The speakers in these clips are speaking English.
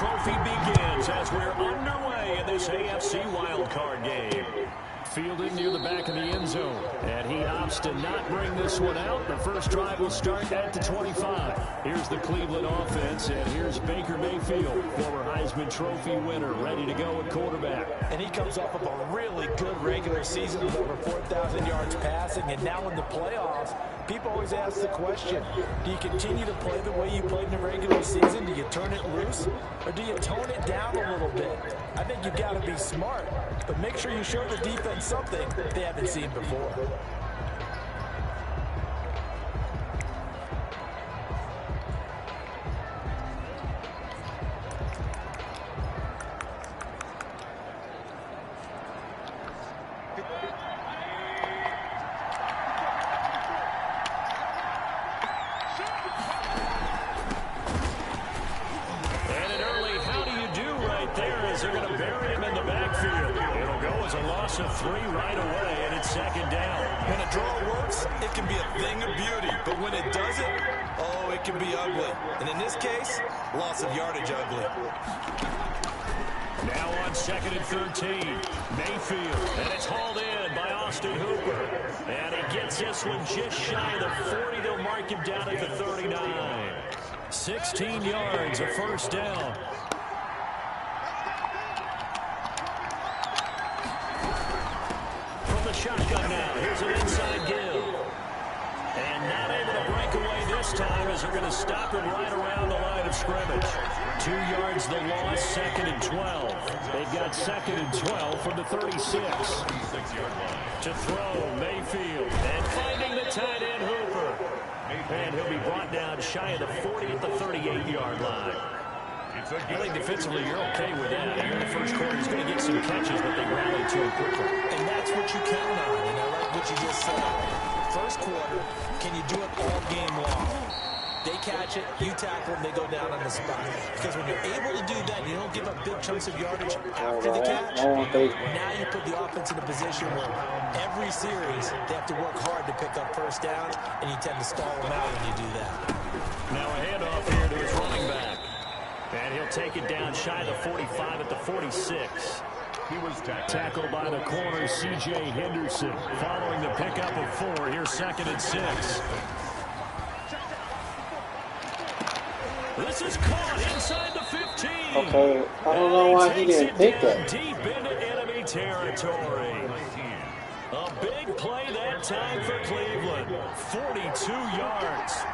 Trophy begins as we're underway in this AFC wildcard game. Fielded near the back of the end zone, and he opts to not bring this one out. The first drive will start at the 25. Here's the Cleveland offense, and here's Baker Mayfield, former Heisman Trophy winner, ready to go at quarterback. And he comes off of a really good regular season with over 4,000 yards passing, and now in the playoffs, people always ask the question, do you continue to play the way you played in the regular season? Do you turn it loose, or do you tone it down a little bit? I think you've got to be smart, but make sure you show the defense something they haven't seen before. And an early how do you do right there as they're going to bury him in the backfield. It'll go as a loss of 3 right away, and it's second down. When a draw works, it can be a thing of beauty, but when it doesn't, oh, it can be ugly. And in this case, loss of yardage ugly. Now on 2nd and 13, Mayfield, and it's hauled in by Austin Hooper. And he gets this one just shy of the 40. They'll mark him down at the 39. 16 yards, a first down. From the shotgun now, here's an inside give. And not able to break away this time as they're going to stop him right around the line of scrimmage. 2 yards the loss, 2nd and 12. They've got 2nd and 12 from the 36. To throw, Mayfield. And finding the tight end, Hooper. And he'll be brought down shy of the 40 at the 38-yard line. I think defensively you're okay with that. Here in the first quarter, he's going to get some catches, but they rally to him quickly. And that's what you count on, and I like what you just said. First quarter, can you do it all game long? They catch it, you tackle them, they go down on the spot. Because when you're able to do that, you don't give up big chunks of yardage after the catch. Now you put the offense in a position where every series they have to work hard to pick up first down, and you tend to stall them out when you do that. Now a handoff here to his running back. And he'll take it down shy of the 45 at the 46. He was tackled by the corner, C.J. Henderson. Following the pickup of 4, here's 2nd and 6. This is caught inside the 15. Okay, I don't know why he didn't pick that. Deep into enemy territory. A big play that time for Cleveland. 42 yards.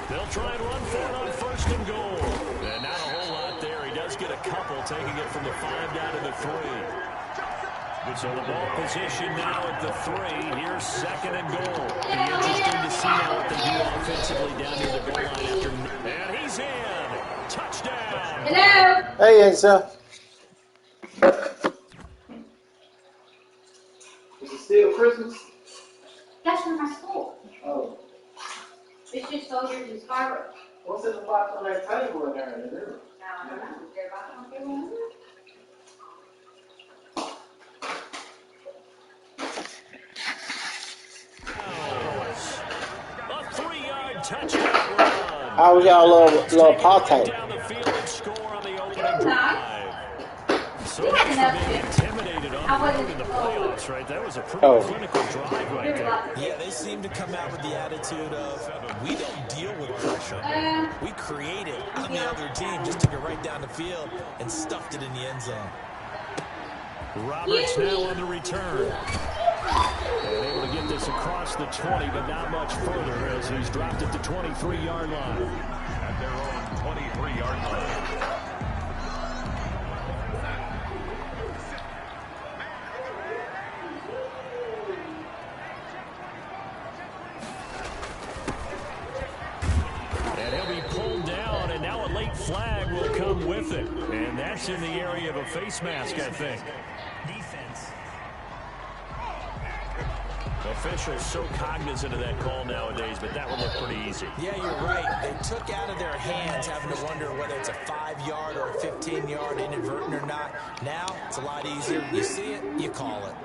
They'll try and run for it on 1st and goal. And not a whole lot there. He does get a couple, taking it from the 5 down to the 3. So the ball position now at the 3. Here's 2nd and goal. Be interesting to see now what they do offensively down near the goal line after. And he's in. Touchdown. Hello. Hey, Asa. Is it still Christmas? That's from my school. Oh. It's just soldiers and Scarborough. What's in the box on that table in there? No, I don't know. They're about to get one. A 3-yard touchdown run. How was y'all little party? Down the field and score on the opening drive. So much for being intimidated on the road in the playoffs, right? That was a pretty clinical drive right there. Yeah, they seem to come out with the attitude of, we don't deal with pressure. We create it on the other team. Just took it right down the field and stuffed it in the end zone. Roberts now on the return. And able to get this across the 20, but not much further as he's dropped at the 23-yard line. At their own 23-yard line. And he'll be pulled down, and now a late flag will come with it. And that's in the area of a face mask, I think. Defense. Officials so cognizant of that call nowadays, but that one looked pretty easy. Yeah, you're right. They took out of their hands having to wonder whether it's a 5-yard or a 15-yard inadvertent or not. Now, it's a lot easier. You see it, you call it.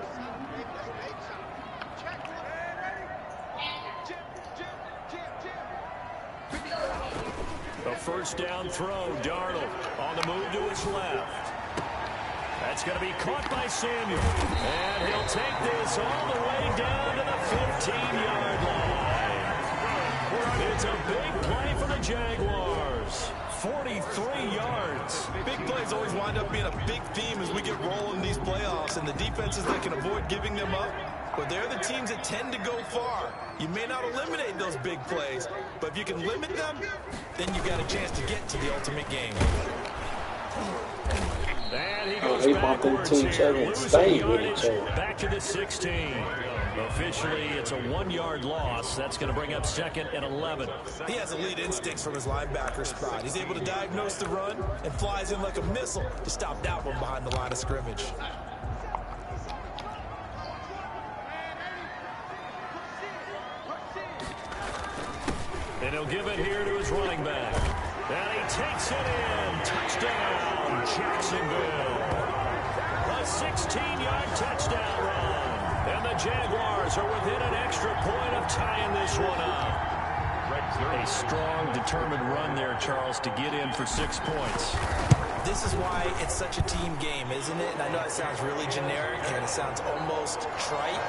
first down throw. Darnold on the move to his left. That's going to be caught by Samuel. And he'll take this all the way down to the 15-yard line. It's a big play for the Jaguars. 43 yards. Big plays always wind up being a big theme as we get rolling these playoffs, and the defenses that can avoid giving them up, but they're the teams that tend to go far. You may not eliminate those big plays, but if you can limit them, then you've got a chance to get to the ultimate game. And he goes they backwards bumped into each other here, and losing stayed with yardage each other. back to the 16. Officially, it's a 1-yard loss. That's going to bring up 2nd and 11. He has elite instincts from his linebacker spot. He's able to diagnose the run and flies in like a missile to stop that one behind the line of scrimmage. And he'll give it here to his running back. And he takes it in. Touchdown, Jacksonville. A 16-yard touchdown run. And the Jaguars are within an extra point of tying this one up. A strong, determined run there, Charles, to get in for 6 points. This is why it's such a team game, isn't it? And I know it sounds really generic and it sounds almost trite,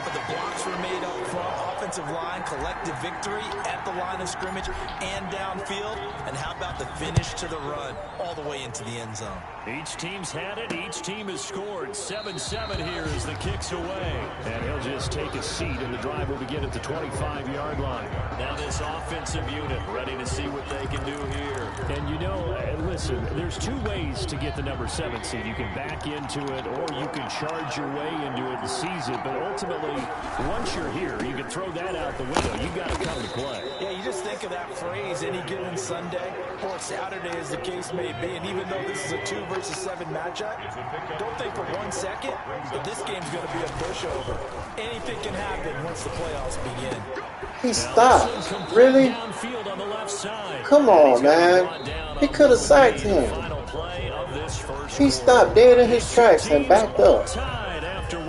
but the blocks were made up front, offensive line, collective victory at the line of scrimmage and downfield. And how about the finish to the run all the way into the end zone? Each team's had it. Each team has scored. 7-7 here as the kick's away. And he'll just take a seat, and the drive will begin at the 25-yard line. Now this offensive unit ready to see what they can do here. And you know, listen, there's 2 ways to get the number 7 seed. You can back into it, or you can charge your way into it and seize it. But ultimately, once you're here, you can throw that out the window. You've got to come to play. Yeah, you just think of that phrase, any given Sunday or Saturday as the case may be. And even though this is a 2 versus 7 matchup, don't think for 1 second that this game's going to be a pushover. Anything can happen once the playoffs begin. He stopped. Really? Downfield on the left side. Come on, man. He could have sacked him. Final play of this first He stopped dead in his tracks and backed up. Tied after 1.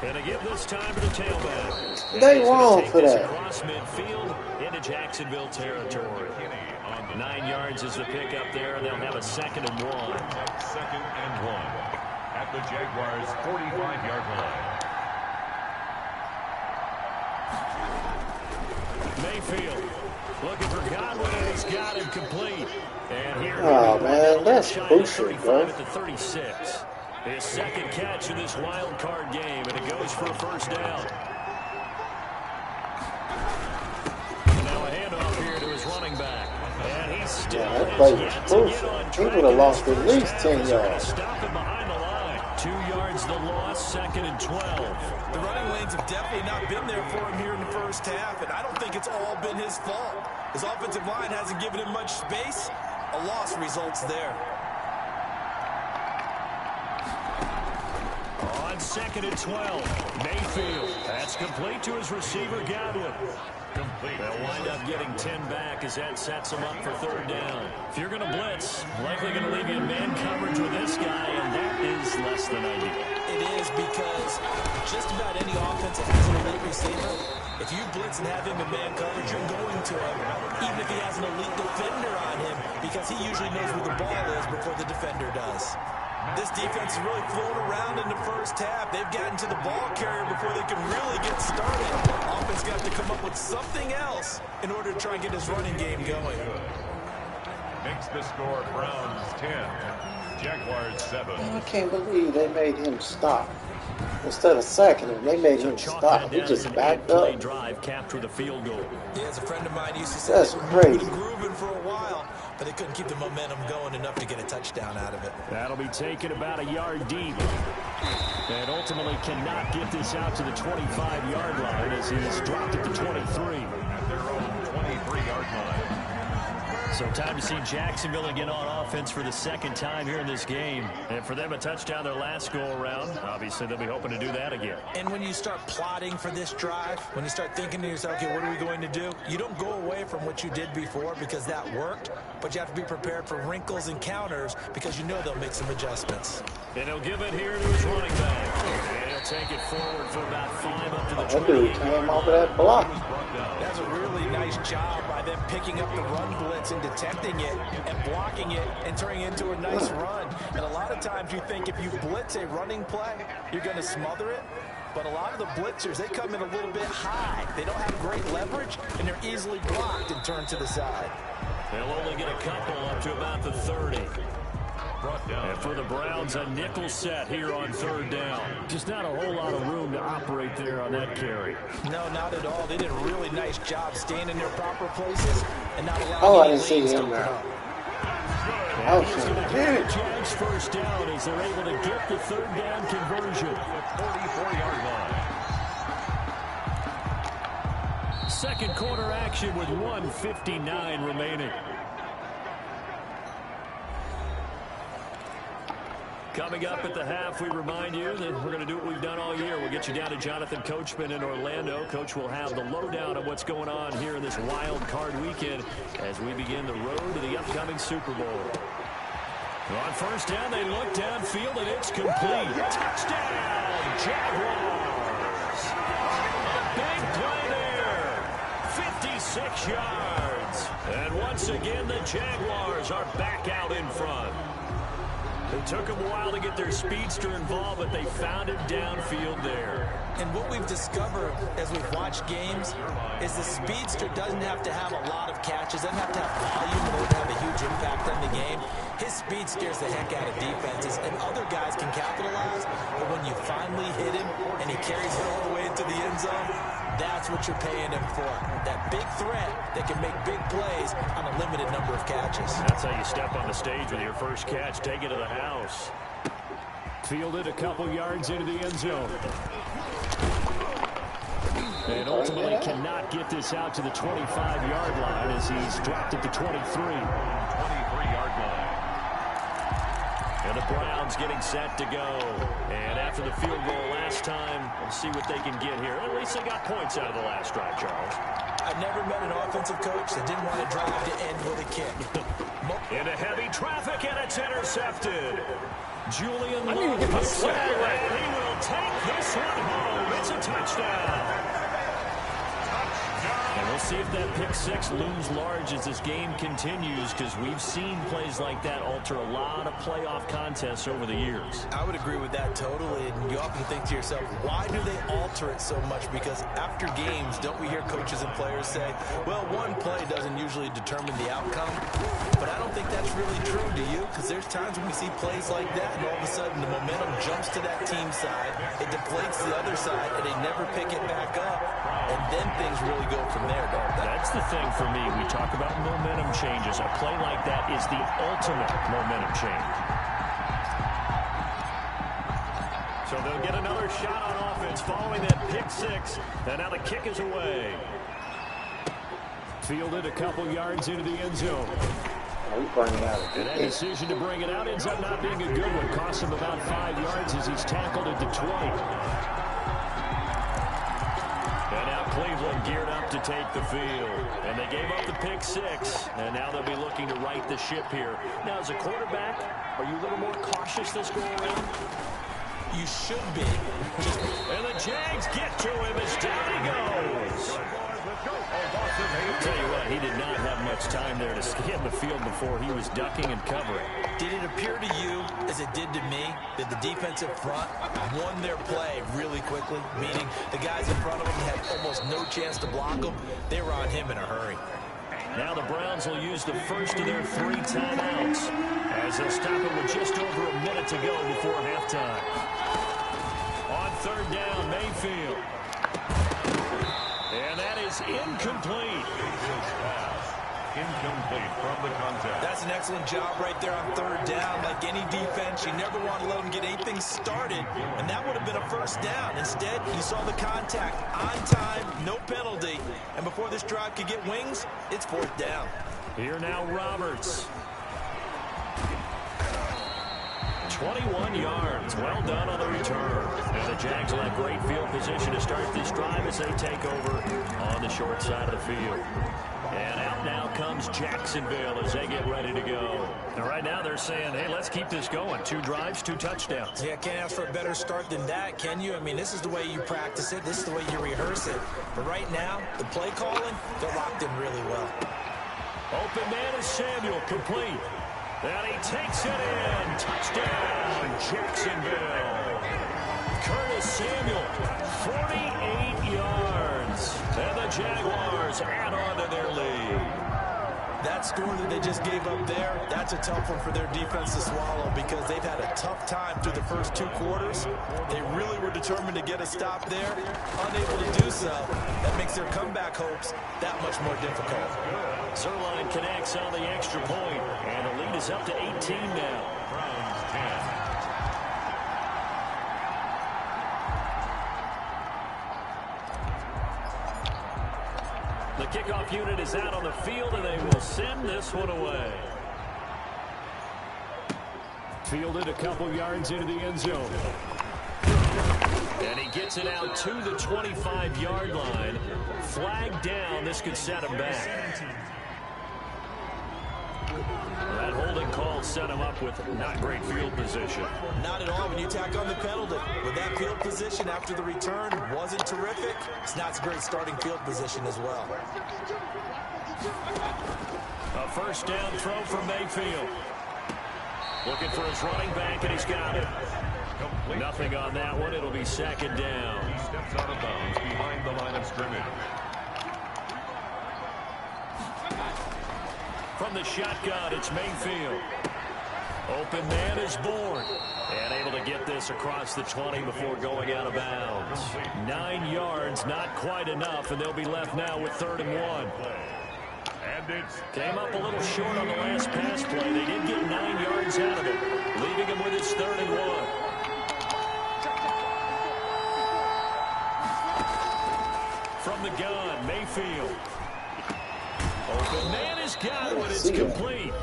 And to give this time to the tailback. They wrong for that. Across midfield into Jacksonville territory. 9 yards is the pickup there, and they'll have a 2nd and 1. 2nd and 1 at the Jaguars' 45-yard line. Mayfield looking for Godwin, and he's got him complete. And here Oh, man, that's bullshit, bro. at the 36. His 2nd catch in this wild card game, and it goes for a first down. Now a handoff here to his running back. And he's still That play was crucial. He would have lost at least 10 yards. Stop him behind the line. 2 yards the loss, 2nd and 12. The running lanes have definitely not been there for him here in the first half, and I don't think it's all been his fault. His offensive line hasn't given him much space. A loss results there. On 2nd and 12, Mayfield. That's complete to his receiver, Godwin. They'll wind up getting 10 back as that sets them up for 3rd down. If you're going to blitz, likely going to leave you in man coverage with this guy, and that is less than ideal. It is because just about any offense that has an elite receiver, if you blitz and have him in man coverage, you're going to him, even if he has an elite defender on him, because he usually knows where the ball is before the defender does. This defense is really flown around in the first half. They've gotten to the ball carrier before they can really get started. Offense got to come up with something else in order to try and get his running game going. Makes the score Browns 10, Jaguars 7. I can't believe they made him stop. Instead of sacking him, they made him stop. He just backed up. Drive capped with a field goal. Yeah, as a friend of mine used to say, That's they were crazy. grooving for a while, but they couldn't keep the momentum going enough to get a touchdown out of it. That'll be taken about a yard deep. And ultimately cannot get this out to the 25-yard line as he's dropped at the 23. At their own 23-yard line. So time to see Jacksonville again on offense for the 2nd time here in this game. And for them, a touchdown their last go-around. Obviously, they'll be hoping to do that again. And when you start plotting for this drive, when you start thinking to yourself, okay, what are we going to do? You don't go away from what you did before because that worked, but you have to be prepared for wrinkles and counters because you know they'll make some adjustments. And he'll give it here to his running back. And he'll They'll take it forward for about 5 up to the That dude 28. came over that block. That's a really nice job by them picking up the run blitz and detecting it and blocking it and turning it into a nice run. And a lot of times you think if you blitz a running play, you're going to smother it. But a lot of the blitzers, they come in a little bit high. They don't have great leverage, and they're easily blocked and turned to the side. They'll only get a couple up to about the 30. And for the Browns, a nickel set here on 3rd down. Just not a whole lot of room to operate there on that carry. No, not at all. They did a really nice job staying in their proper places and not allowing Oh, I any didn't see lanes to him open there. up. Oh, He's going to shit. get the Jags first down as they're able to get the 3rd down conversion. 44-yard line. Second quarter action with 1:59 remaining. Coming up at the half, we remind you that we're going to do what we've done all year. We'll get you down to Jonathan Coachman in Orlando. Coach will have the lowdown of what's going on here in this wild card weekend as we begin the road to the upcoming Super Bowl. On first down, they look downfield, and it's complete. Touchdown, Jaguars. A big play there. 56 yards. And once again, the Jaguars are back out in front. It took them a while to get their speedster involved, but they found him downfield there. And what we've discovered as we've watched games is the speedster doesn't have to have a lot of catches, doesn't have to have volume in order to have a huge impact on the game. His speed scares the heck out of defenses, and other guys can capitalize. But when you finally hit him and he carries it all the way into the end zone, that's what you're paying him for. That big threat that can make big plays on a limited number of catches. That's how you step on the stage with your first catch. Take it to the house. Fielded a couple yards into the end zone. And ultimately cannot get this out to the 25-yard line as he's dropped at the 23. 23-yard line. And the Browns getting set to go. And after the field goal last time, we'll see what they can get here. At least they got points out of the last drive, Charles. I've never met an offensive coach that didn't want to drive to end with a kick. Into heavy traffic, and it's intercepted. Julian Love, get my swag right. and he will take this one home. It's a touchdown. And we'll see if that pick six looms large as this game continues, because we've seen plays like that alter a lot of playoff contests over the years. I would agree with that totally, and you often think to yourself, why do they alter it so much? Because after games, don't we hear coaches and players say, well, one play doesn't usually determine the outcome? But I don't think that's really true, do you? Because there's times when we see plays like that, and all of a sudden the momentum jumps to that team side, it deflates the other side, and they never pick it back up, and then things really go from there, don't they? That's the thing for me. We talk about momentum changes. A play like that is the ultimate momentum change. So they'll get another shot on offense following that pick six. And now the kick is away. Fielded a couple yards into the end zone. We bring it out. And that decision to bring it out ends up not being a good one. Costs him about 5 yards as he's tackled at the 20. And now Cleveland geared up to take the field. And they gave up the pick six. And now they'll be looking to right the ship here. Now, as a quarterback, are you a little more cautious this go around? You should be. And the Jags get to him as down he goes. I'll tell you what, he did not have much time there to scan the field before he was ducking and covering. Did it appear to you, as it did to me, that the defensive front won their play really quickly? Meaning the guys in front of them had almost no chance to block them. They were on him in a hurry. Now the Browns will use the first of their 3 timeouts as they'll stop it with just over a minute to go before halftime. On third down, Mayfield. And that is incomplete. Incomplete from the contact. That's an excellent job right there on third down. Like any defense, you never want to let them get anything started, and that would have been a first down. Instead, you saw the contact on time, no penalty, and before this drive could get wings, it's fourth down. Here now Roberts. 21 yards. Well done on the return. And the Jags will have great field position to start this drive as they take over on the short side of the field. And out now comes Jacksonville as they get ready to go. And right now they're saying, hey, let's keep this going. 2 drives, 2 touchdowns. Yeah, can't ask for a better start than that, can you? I mean, this is the way you practice it. This is the way you rehearse it. But right now, the play calling, they're locked in really well. Open man is Samuel, complete. And he takes it in. Touchdown, Jacksonville. Curtis Samuel, 48 yards. And the Jaguars add on to their lead. That score that they just gave up there, that's a tough one for their defense to swallow because they've had a tough time through the first 2 quarters. They really were determined to get a stop there, unable to do so. That makes their comeback hopes that much more difficult. Zerline connects on the extra point, and the lead is up to 18 now. Browns 10. The kickoff unit is out on the field, and they will send this one away. Fielded a couple yards into the end zone. And he gets it out to the 25-yard line. Flag down. This could set him back. That holding call set him up with not great field position. Not at all when you tack on the penalty. With that field position after the return wasn't terrific, it's not a great starting field position as well. A first down throw from Mayfield. Looking for his running back, and he's got it. Nothing on that one. It'll be second down. He steps out of bounds behind the line of scrimmage. From the shotgun, it's Mayfield. Open man is Bourne. And able to get this across the 20 before going out of bounds. 9 yards, not quite enough, and they'll be left now with 3rd and 1. And it's Came up a little short on the last pass play. They did get 9 yards out of it, leaving him with his 3rd and 1. From the gun, Mayfield. Open man has got it. It's complete.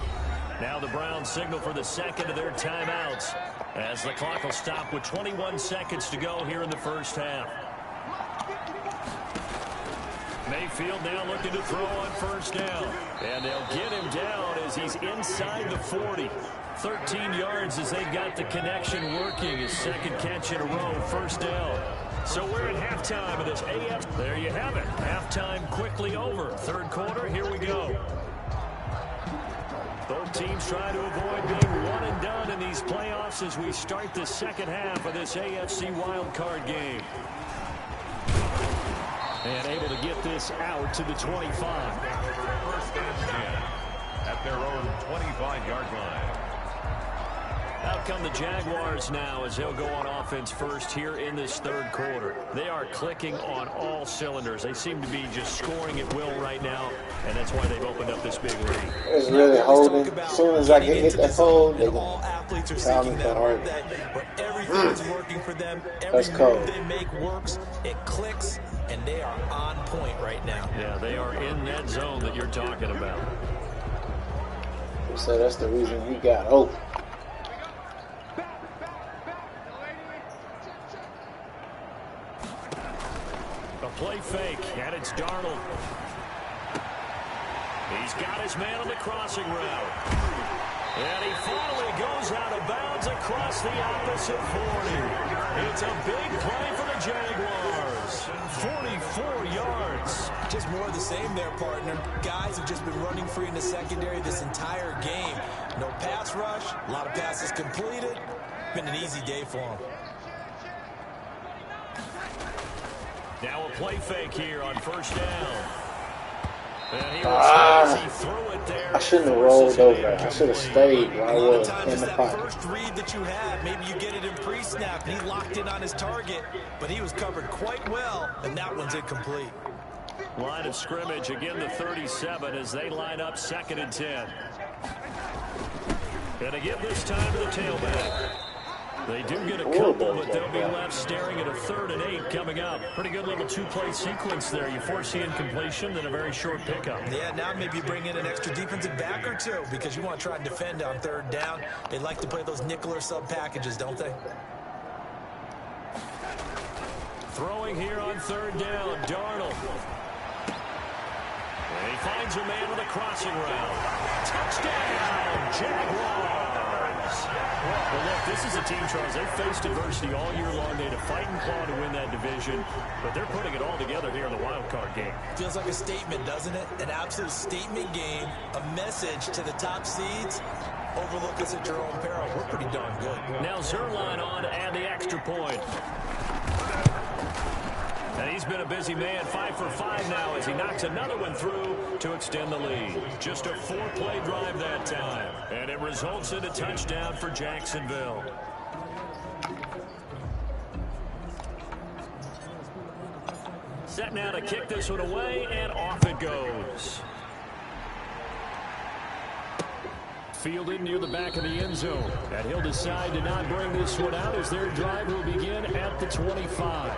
Now the Browns signal for the second of their timeouts as the clock will stop with 21 seconds to go here in the first half. Mayfield now looking to throw on first down. And they'll get him down as he's inside the 40. 13 yards as they've got the connection working. His second catch in a row, first down. So we're at halftime of this AF. There you have it. Halftime quickly over. 3rd quarter, here we go. Both teams trying to avoid being one and done in these playoffs as we start the second half of this AFC wildcard game. And able to get this out to the 25. first and 10 at their own 25-yard line. Out come the Jaguars now as they'll go on offense first here in this 3rd quarter. They are clicking on all cylinders. They seem to be just scoring at will right now, and that's why they've opened up this big lead. It's really holding. As soon as I get hit that hold, they're all athletes are tell me seeking to that hurt. where everything is working for them. That's Every cold. move they make works. It clicks, and they are on point right now. Yeah, they are in that zone that you're talking about. So that's the reason he got open. A play fake, and it's Darnold. He's got his man on the crossing route. And he finally goes out of bounds across the opposite 40. It's a big play for the Jaguars. 44 yards. Just more of the same there, partner. Guys have just been running free in the secondary this entire game. No pass rush, a lot of passes completed. Been an easy day for them. Now a play fake here on first down. And he returns. He threw it there. I shouldn't have rolled over. I should have stayed where I A lot of was times in it's the that pocket. first read that you have. Maybe you get it in pre-snap. He locked in on his target, but he was covered quite well, and that one's incomplete. Line of scrimmage, again the 37 as they line up 2nd and 10. Gonna give this time to the tailback. They do get a couple, but they'll be left staring at a 3rd and 8 coming up. Pretty good little 2-play sequence there. You force the incompletion, then a very short pickup. Yeah, now maybe you bring in an extra defensive back or two because you want to try and defend on 3rd down. They like to play those nickel or sub packages, don't they? Throwing here on 3rd down, Darnold. And he finds a man with a crossing route. Touchdown, Jaguars! Well, look, this is a team, Charles. They've faced adversity all year long. They had to fight and claw to win that division, but they're putting it all together here in the wild card game. Feels like a statement, doesn't it? An absolute statement game, a message to the top seeds. Overlook us at your own peril. We're pretty darn good. Now Zerline on to add the extra point. And he's been a busy man, 5 for 5 now as he knocks another one through to extend the lead. Just a 4-play drive that time. And it results in a touchdown for Jacksonville. Set now to kick this one away, and off it goes. Fielded near the back of the end zone. And he'll decide to not bring this one out as their drive will begin at the 25.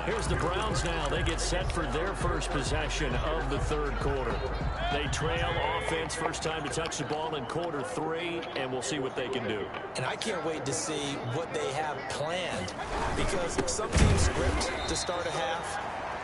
Here's the Browns now. They get set for their first possession of the third quarter. They trail offense, first time to touch the ball in quarter 3, and we'll see what they can do. And I can't wait to see what they have planned, because some teams script to start a half.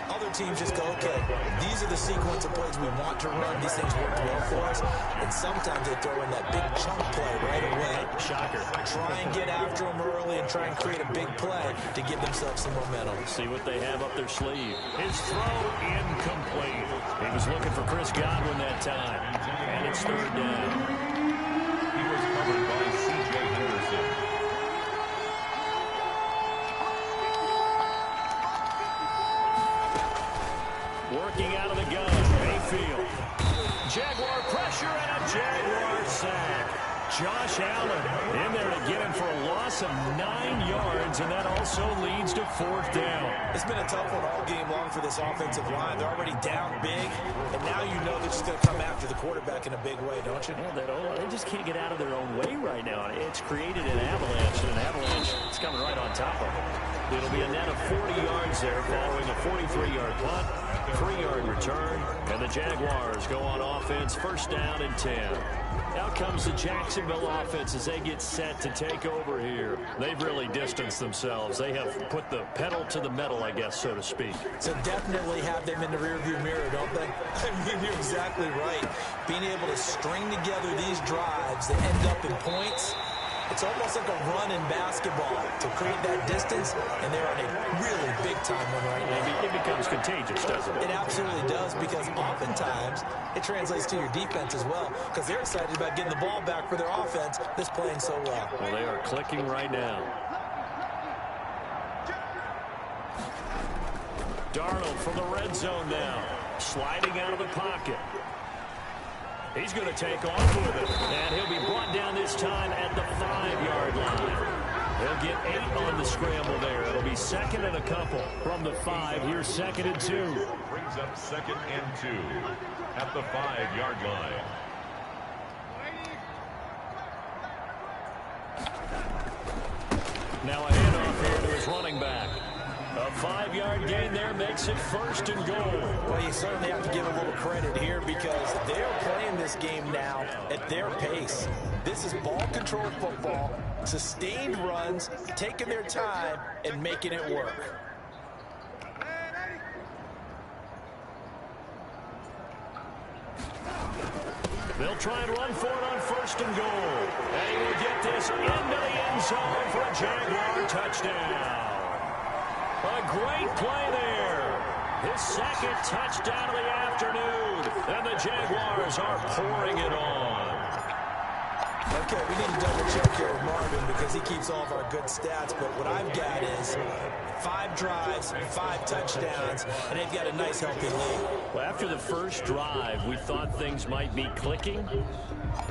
Other teams just go, okay, these are the sequence of plays we want to run. These things worked well for us. And sometimes they throw in that big chunk play right away. Shocker. Try and get after them early and try and create a big play to give themselves some momentum. See what they have up their sleeve. His throw incomplete. He was looking for Chris Godwin that time. And it's third down. He was covered by C.J. Henderson. Working out of the gun, Mayfield. Jaguar pressure and a Jaguar sack. Josh Allen in there to get him for a loss of 9 yards, and that also leads to fourth down. It's been a tough one all game long for this offensive line. They're already down big, and now you know they're just going to come after the quarterback in a big way, don't you? Yeah, they just can't get out of their own way right now. It's created an avalanche, and an avalanche is coming right on top of them. It'll be a net of 40 yards there following a 43-yard punt, 3-yard return, and the Jaguars go on offense, first down and 10. Out comes the Jacksonville offense as they get set to take over here. They've really distanced themselves. They have put the pedal to the metal, I guess, so to speak. So definitely have them in the rearview mirror, don't they? I mean, you're exactly right. Being able to string together these drives that end up in points, it's almost like a run in basketball to create that distance, and they're on a really big-time one right now. It becomes contagious, doesn't it? It absolutely does, because oftentimes it translates to your defense as well, because they're excited about getting the ball back for their offense that's playing so well. Well, they are clicking right now. Darnold from the red zone now, sliding out of the pocket. He's going to take off with it, and he'll be brought down this time at the 5-yard line. He'll get 8 on the scramble there. It'll be second and a couple from the 5. Here's second and 2. Brings up second and 2 at the 5-yard line. Now a handoff here to his running back. A 5-yard gain there makes it first and goal. Well, you certainly have to give them a little credit here, because they're playing this game now at their pace. This is ball control football, sustained runs, taking their time, and making it work. They'll try and run for it on first and goal. And he will get this into the end zone for a Jaguar touchdown. A great play there. His second touchdown of the afternoon. And the Jaguars are pouring it on. Okay, we need to double check here with Marvin, because he keeps all of our good stats. But what I've got is 5 drives, 5 touchdowns, and they've got a nice, healthy lead. Well, after the first drive, we thought things might be clicking.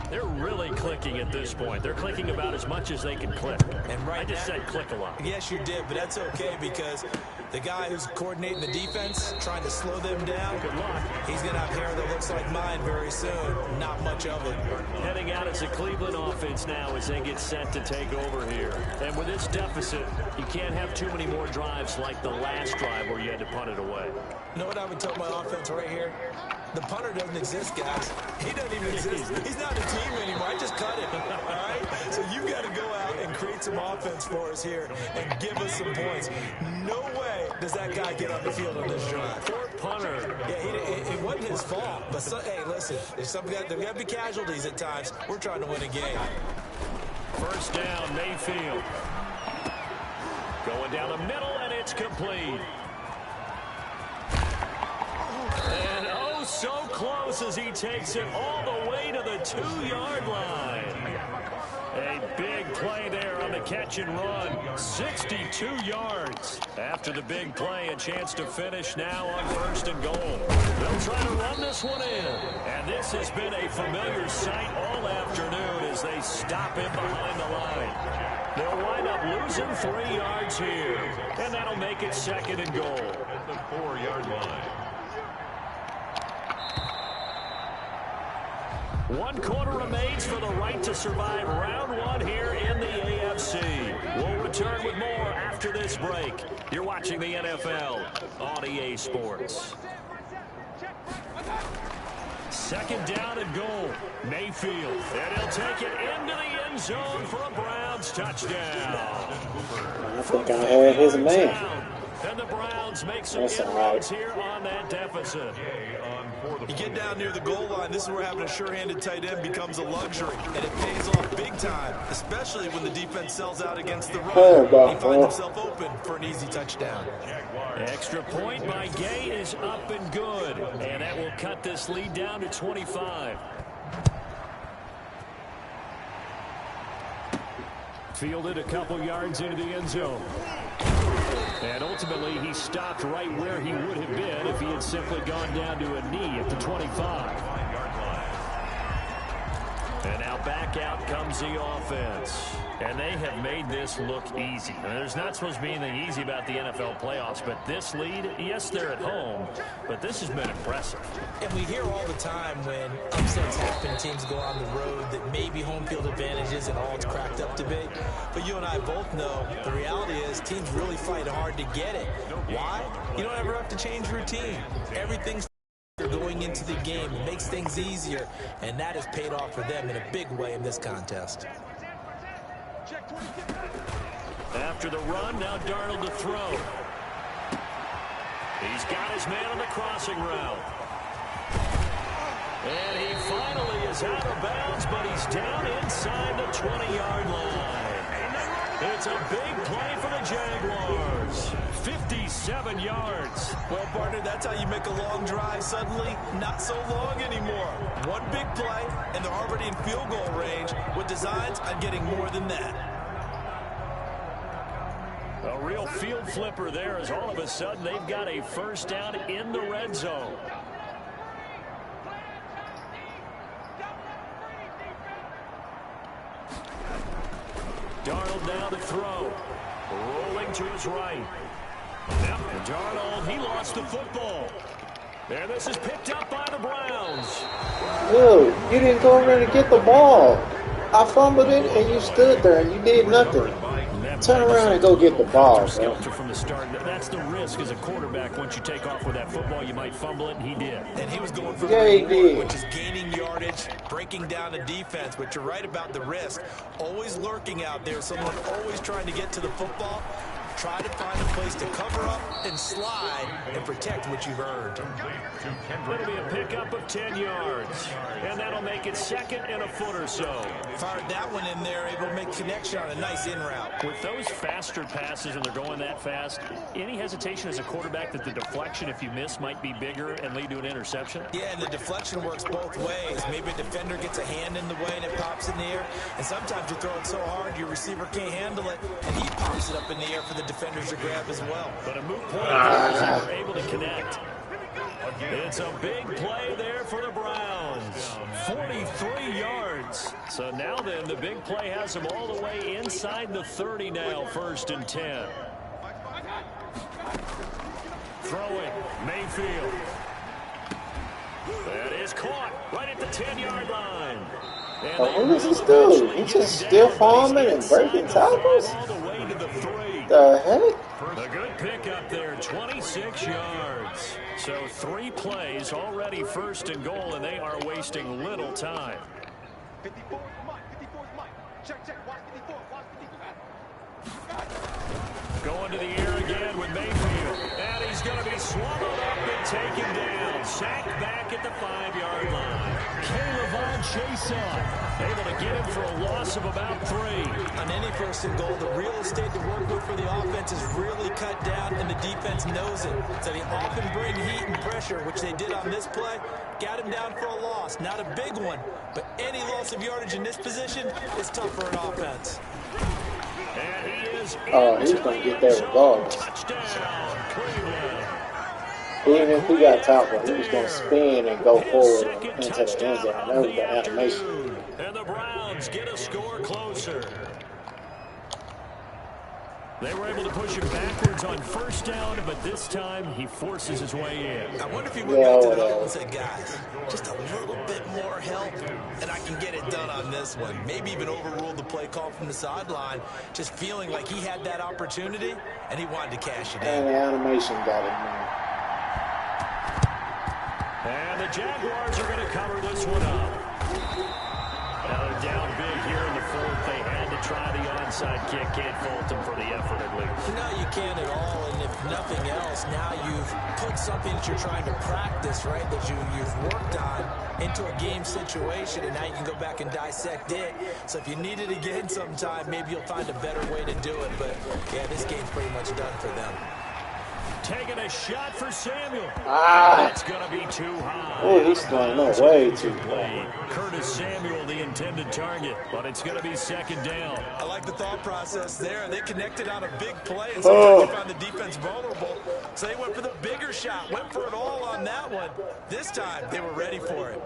They're really clicking at this point. They're clicking about as much as they can click. And right I just said click a lot. Yes, you did, but that's okay, because the guy who's coordinating the defense, trying to slow them down, Good luck. he's going to have hair that looks like mine very soon. Not much of it. Heading out as a Cleveland offense now as they get set to take over here. And with this deficit, you can't have too many more drives like the last drive where you had to punt it away. You know what I would tell my offense right here? The punter doesn't exist, guys. He doesn't even exist. He's not a team anymore. I just cut him. All right? So you've got to go out and create some offense for us here and give us some points. No way does that guy get on the field on this drive. Poor punter. Yeah, it wasn't his fault. But, hey, listen, there's got to be casualties at times. We're trying to win a game. First down, Mayfield. Going down the middle, and it's complete. And oh, so close as he takes it all the way to the 2-yard line. A big play there on the catch and run. 62 yards. After the big play, a chance to finish now on first and goal. They'll try to run this one in. And this has been a familiar sight all afternoon as they stop him behind the line. They'll wind up losing 3 yards here. And that'll make it second and goal. At the 4-yard line. 1 quarter remains for the right to survive round 1 here in the AFC. We'll return with more after this break. You're watching the NFL on EA Sports. Second down and goal. Mayfield. And he'll take it into the end zone for a Browns touchdown. I think I had his man. And the Browns make some inroads here on that deficit. You get down near the goal line, this is where having a sure-handed tight end becomes a luxury, and it pays off big time, especially when the defense sells out against the run. He finds himself open for an easy touchdown. Extra point by Gay is up and good, and that will cut this lead down to 25. Fielded a couple yards into the end zone. And ultimately, he stopped right where he would have been if he had simply gone down to a knee at the 25. And now back out comes the offense. And they have made this look easy. I mean, there's not supposed to be anything easy about the NFL playoffs, but this lead, yes, they're at home, but this has been impressive. And we hear all the time when upsets happen, teams go on the road, that maybe home field advantage isn't all it's cracked up to be. But you and I both know the reality is teams really fight hard to get it. Why? You don't ever have to change routine. Everything's going into the game. It makes things easier, and that has paid off for them in a big way in this contest. After the run, now Darnold to throw. He's got his man on the crossing route. And he finally is out of bounds, but he's down inside the 20-yard line. It's a big play for the Jaguars. 57 yards. Well, partner, that's how you make a long drive suddenly not so long anymore. One big play, and they're already in field goal range with designs on getting more than that. A real field flipper there as all of a sudden they've got a first down in the red zone. Darnold now to throw. Rolling to his right. Yep, Darnold, he lost the football. And this is picked up by the Browns. Dude, you didn't go over there to get the ball. I fumbled it and you stood there and you did nothing. Turn around and go get the ball, bro. From the start. That's the risk as a quarterback. Once you take off with that football, you might fumble it, and he did. And he was going for which is gaining yardage, breaking down the defense. But you're right about the risk. Always lurking out there. Someone always trying to get to the football. Try to find a place to cover up and slide and protect what you've earned. It'll be a pickup of 10 yards. And that'll make it second and a foot or so. Fired that one in there, able to make connection on a nice in route. With those faster passes, when they're going that fast, any hesitation as a quarterback that the deflection, if you miss, might be bigger and lead to an interception? Yeah, and the deflection works both ways. Maybe a defender gets a hand in the way and it pops in the air. And sometimes you throw it so hard your receiver can't handle it, and he pops it up in the air for the defenders to grab as well. But a moot point as they were able to connect. It's a big play there for the Browns. 43 yards. So now then, the big play has them all the way inside the 30 now, first and 10. Throwing, Mayfield. That is caught right at the 10-yard line. What does this do? He just still farming and breaking tackles? The heck? A good pickup there, 26 yards. So 3 plays already first and goal, and they are wasting little time. Going to the air again with Mayfield. And he's going to be swallowed up and taken down. Sacked back at the 5-yard line. Caleb chase on. Able to get him for a loss of about 3. On any first and goal, the real estate to work with for the offense is really cut down, and the defense knows it. So they often bring heat and pressure, which they did on this play. Got him down for a loss. Not a big one, but any loss of yardage in this position is tough for an offense. And he is He's going to get that regardless. touchdown, Cleveland. Even if he got toppled, he was going to spin and go forward into the end zone. That was the animation. And the Browns get a score closer. They were able to push him backwards on first down, but this time he forces his way in. I wonder if he went back to the huddle and said, guys, just a little bit more help, and I can get it done on this one. Maybe even overruled the play call from the sideline, just feeling like he had that opportunity, and he wanted to cash it in. And the animation got it, man. And the Jaguars are going to cover this one up. Now they're down big here in the fourth. They had to try the onside kick. Can't fault them for the effort, at least. No, you can't at all. And if nothing else, now you've put something that you're trying to practice, right, that you've worked on into a game situation, and now you can go back and dissect it. So if you need it again sometime, maybe you'll find a better way to do it. But, yeah, this game's pretty much done for them. Taking a shot for Samuel. That's going to be too high. Oh, he's throwing no way too far. Curtis Samuel, the intended target, but it's going to be second down. I like the thought process there. They connected on a big play, and sometimes you find the defense vulnerable. So they went for the bigger shot, went for it all on that one. This time, they were ready for it.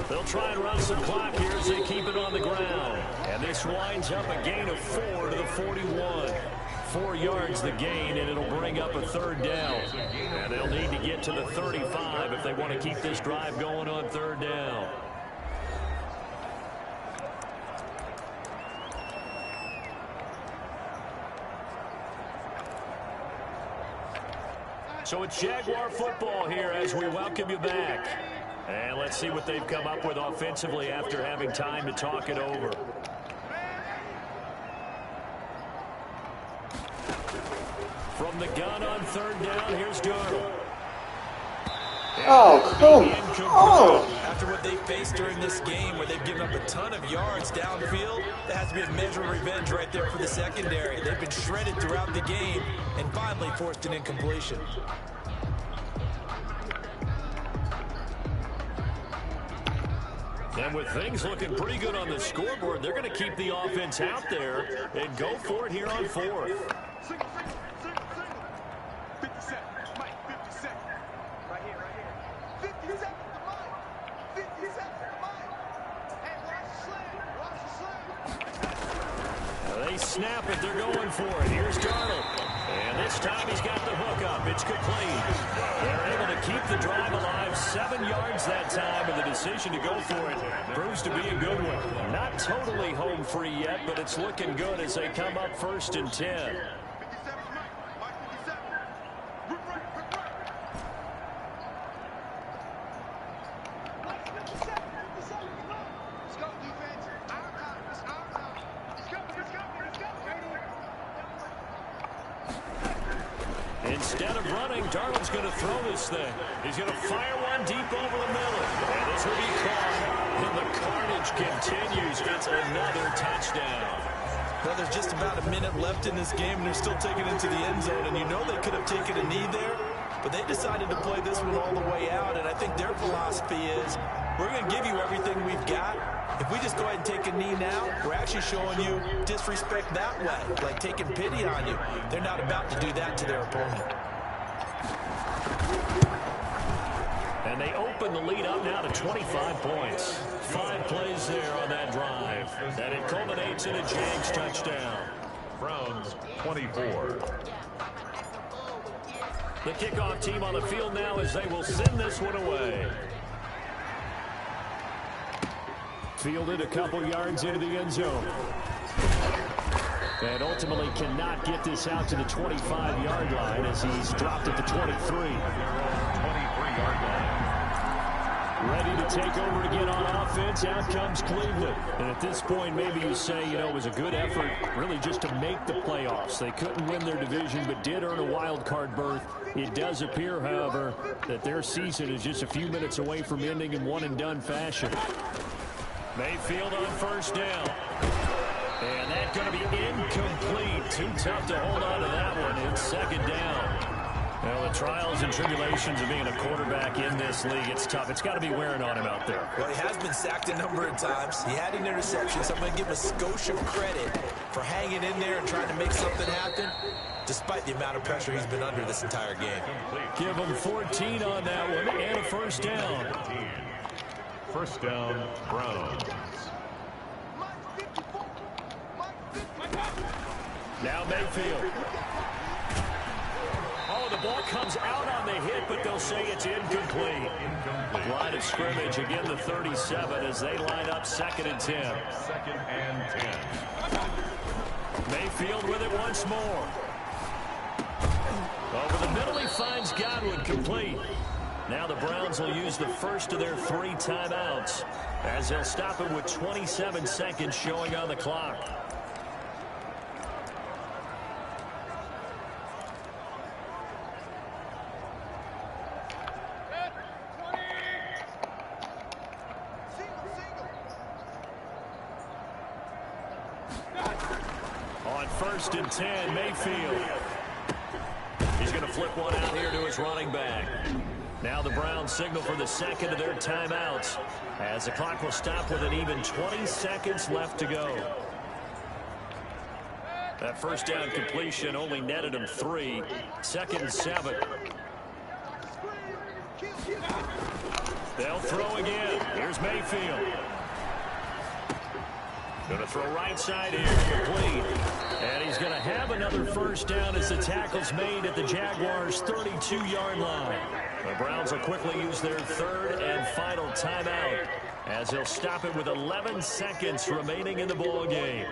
They'll try and run some clock here as they keep it on the ground. And this winds up a gain of 4 to the 41. 4 yards the gain, and it'll bring up a third down. And they'll need to get to the 35 if they want to keep this drive going on third down. So it's Jaguar football here as we welcome you back. And let's see what they've come up with offensively after having time to talk it over. From the gun on third down, here's Darnold. Oh, come on. After what they faced during this game where they've given up a ton of yards downfield, that has to be a measure of revenge right there for the secondary. They've been shredded throughout the game and finally forced an incompletion. And with things looking pretty good on the scoreboard, they're going to keep the offense out there and go for it here on fourth. They snap it. They're going for it. Here's Darnold. And this time he's got the hook up. It's complete. They're able to keep the drive alive. 7 yards that time, and the decision to go for it proves to be a good one. Not totally home free yet, but it's looking good as they come up 1st and 10. Instead of running, Darnold's going to throw this thing. He's going to fire one deep over the middle. And this will be caught. And the carnage continues. It's another touchdown. Well, there's just about a minute left in this game, and they're still taking it to the end zone. And you know they could have taken a knee there, but they decided to play this one all the way out. And I think their philosophy is, we're going to give you everything we've got. If we just go ahead and take a knee now, we're actually showing you disrespect that way, like taking pity on you. They're not about to do that to their opponent. And they open the lead up now to 25 points. 5 plays there on that drive. And it culminates in a Jags touchdown. Browns 24. The kickoff team on the field now as they will send this one away. Fielded a couple yards into the end zone. And ultimately cannot get this out to the 25-yard line as he's dropped at the 23. 23-yard line. Ready to take over again on defense, out comes Cleveland. And at this point, maybe you say, it was a good effort really just to make the playoffs. They couldn't win their division, but did earn a wild card berth. It does appear, however, that their season is just a few minutes away from ending in one-and-done fashion. Mayfield on first down. And that's going to be incomplete. Too tough to hold on to that one. It's second down. Well, the trials and tribulations of being a quarterback in this league, it's tough. It's got to be wearing on him out there. Well, he has been sacked a number of times. He had an interception, so I'm going to give him a skosh of credit for hanging in there and trying to make something happen, despite the amount of pressure he's been under this entire game. Give him 14 on that one and a first down. First down, Browns. Now Mayfield. Oh, the ball comes out on the hit, but they'll say it's incomplete. Line of scrimmage, again the 37 as they line up 2nd and 10. 2nd and 10. Mayfield with it once more. Over the middle, he finds Godwin, complete. Now the Browns will use the first of their 3 timeouts as they'll stop it with 27 seconds showing on the clock. On 1st and 10, Mayfield. He's going to flip one out here to his running back. Now the Browns signal for the second of their timeouts as the clock will stop with an even 20 seconds left to go. That first down completion only netted him 3. 2nd and 7. They'll throw again. Here's Mayfield. Going to throw right side here, complete. And he's going to have another first down as the tackle's made at the Jaguars' 32-yard line. The Browns will quickly use their 3rd and final timeout as they'll stop it with 11 seconds remaining in the ball game.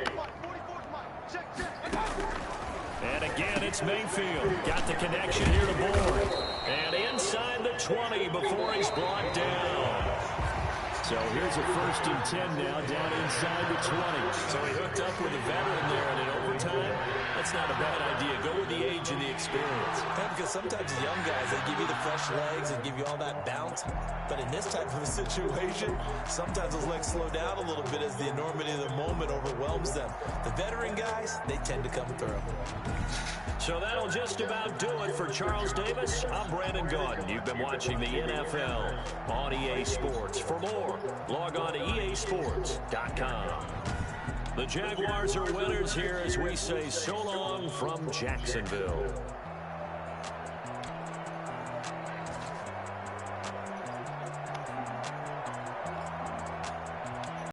And again, it's Mayfield. Got the connection here to Bourne. And inside the 20 before he's brought down. So here's a 1st and 10 now, down inside the 20. So he hooked up with a veteran there, and in overtime, that's not a bad idea. Go with the age and the experience. Yeah, because sometimes the young guys, they give you the fresh legs and give you all that bounce. But in this type of a situation, sometimes those legs slow down a little bit as the enormity of the moment overwhelms them. The veteran guys, they tend to come through. So that'll just about do it for Charles Davis. I'm Brandon Gaudin. You've been watching the NFL on EA Sports. For more, log on to easports.com. The Jaguars are winners here as we say so long from Jacksonville.